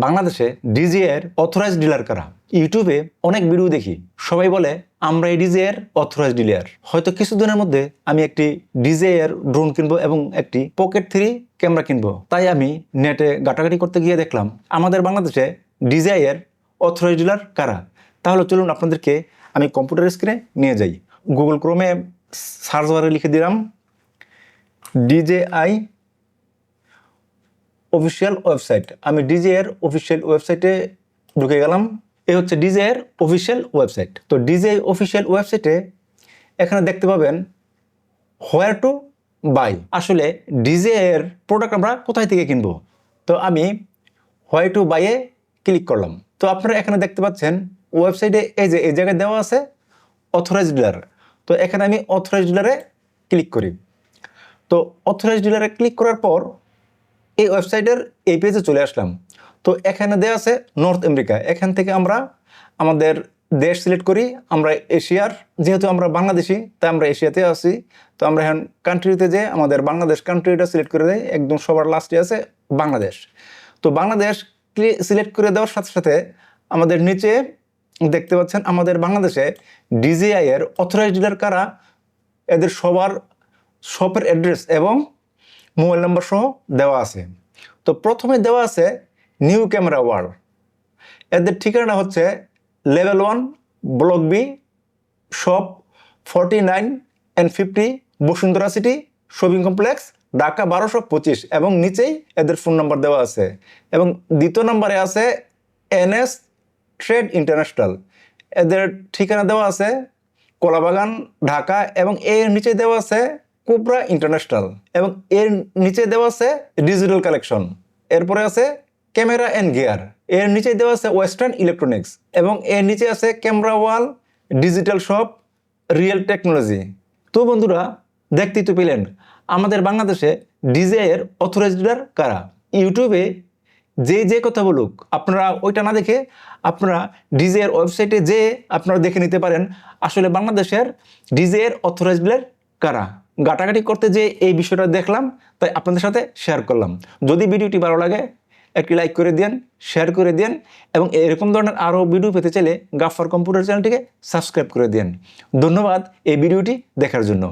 বাংলাদেশে ডিজে এর authorize dealer কারা? ইউটিউবে অনেক ভিডিও দেখি, সবাই বলে আমরা এই ডিজে এর অথরাইজ ডিলার। হয়তো কিছুদিনের মধ্যে আমি একটি ডিজে এর ড্রোন কিনবো এবং একটি পকেট 3 ক্যামেরা কিনবো। তাই আমি নেটে ঘাটাঘাটি করতে গিয়ে দেখলাম আমাদের বাংলাদেশে ডিজে এর অথরাইজ ডিলার কারা। তাহলে চলুন আপনাদেরকে আমি কম্পিউটার স্ক্রিনে নিয়ে যাই। গুগল ক্রোমে সার্চ বারে লিখে দিলাম DJI অফিসিয়াল ওয়েবসাইট। আমি ডিজে এর অফিসিয়াল ওয়েবসাইটে ঢুকে গেলাম। এই হচ্ছে ডিজে এর অফিসিয়াল ওয়েবসাইট। তো ডিজে অফিসিয়াল ওয়েবসাইটে এখানে দেখতে পাবেন হোয়ার টু বাই। আসলে ডিজে এর প্রোডাক্ট আমরা কোথায় থেকে কিনবো? তো আমি হোয়ার টু বাইয়ে ক্লিক করলাম। তো আপনারা এখানে দেখতে পাচ্ছেন ওয়েবসাইটে এই যে এই জায়গায় দেওয়া আছে অথরাইজ ডিলার। তো এখানে আমি অথরাইজ ডিলারে ক্লিক করি। তো অথরাইজ ডিলারে ক্লিক করার পর এই ওয়েবসাইটের এই পেজে চলে আসলাম। তো এখানে দেওয়া আছে নর্থ আমেরিকা। এখান থেকে আমরা আমাদের দেশ সিলেক্ট করি। আমরা এশিয়ার, যেহেতু আমরা বাংলাদেশি তাই আমরা এশিয়াতে আছি। তো আমরা এখন কান্ট্রিতে যে আমাদের বাংলাদেশ কান্ট্রিটা সিলেক্ট করে দেয়, একদম সবার লাস্টে আছে বাংলাদেশ। তো বাংলাদেশ সিলেক্ট করে দেওয়ার সাথে সাথে আমাদের নিচে দেখতে পাচ্ছেন আমাদের বাংলাদেশে DJI এর অথরাইজ ডিলার কারা, এদের সবার শপের অ্যাড্রেস এবং মোবাইল নাম্বার সহ দেওয়া আছে। তো প্রথমে দেওয়া আছে নিউ ক্যামেরা ওয়ার্ল্ড। এদের ঠিকানা হচ্ছে level 1 block B shop 49 and 50 Bashundhara City Shopping Complex Dhaka 1225 এবং নিচেই এদের ফোন নাম্বার দেওয়া আছে। এবং দ্বিতীয় নম্বরে আছে NS ট্রেড ইন্টারন্যাশনাল। এদের ঠিকানা দেওয়া আছে কলাবাগান ঢাকা এবং এর নিচে দেওয়া আছে কোবরা ইন্টারন্যাশনাল এবং এর নিচে দেওয়া আছে ডিজিটাল কালেকশন। এরপরে আছে ক্যামেরা অ্যান্ড গিয়ার। এর নিচে দেওয়া আছে ওয়েস্টার্ন ইলেকট্রনিক্স এবং এর নিচে আছে ক্যামেরা ওয়াল ডিজিটাল শপ রিয়েল টেকনোলজি। তো বন্ধুরা, দেখতেই তো পেলেন আমাদের বাংলাদেশে ডিজে এর অথরাইজ ডিলার কারা। ইউটিউবে যে কথা বলুক, আপনারা ওইটা না দেখে আপনারা ডিজে এর ওয়েবসাইটে যে আপনারা দেখে নিতে পারেন আসলে বাংলাদেশের ডিজে এর অথরাইজ ডিলার কারা। ঘাটাঘাটি করতে যে এই বিষয়টা দেখলাম, তাই আপনাদের সাথে শেয়ার করলাম। যদি ভিডিওটি ভালো লাগে একটি লাইক করে দেন, শেয়ার করে দেন এবং এরকম ধরনের আরও ভিডিও পেতে চাইলে গাফফার কম্পিউটার চ্যানেলটিকে সাবস্ক্রাইব করে দেন। ধন্যবাদ এই ভিডিওটি দেখার জন্য।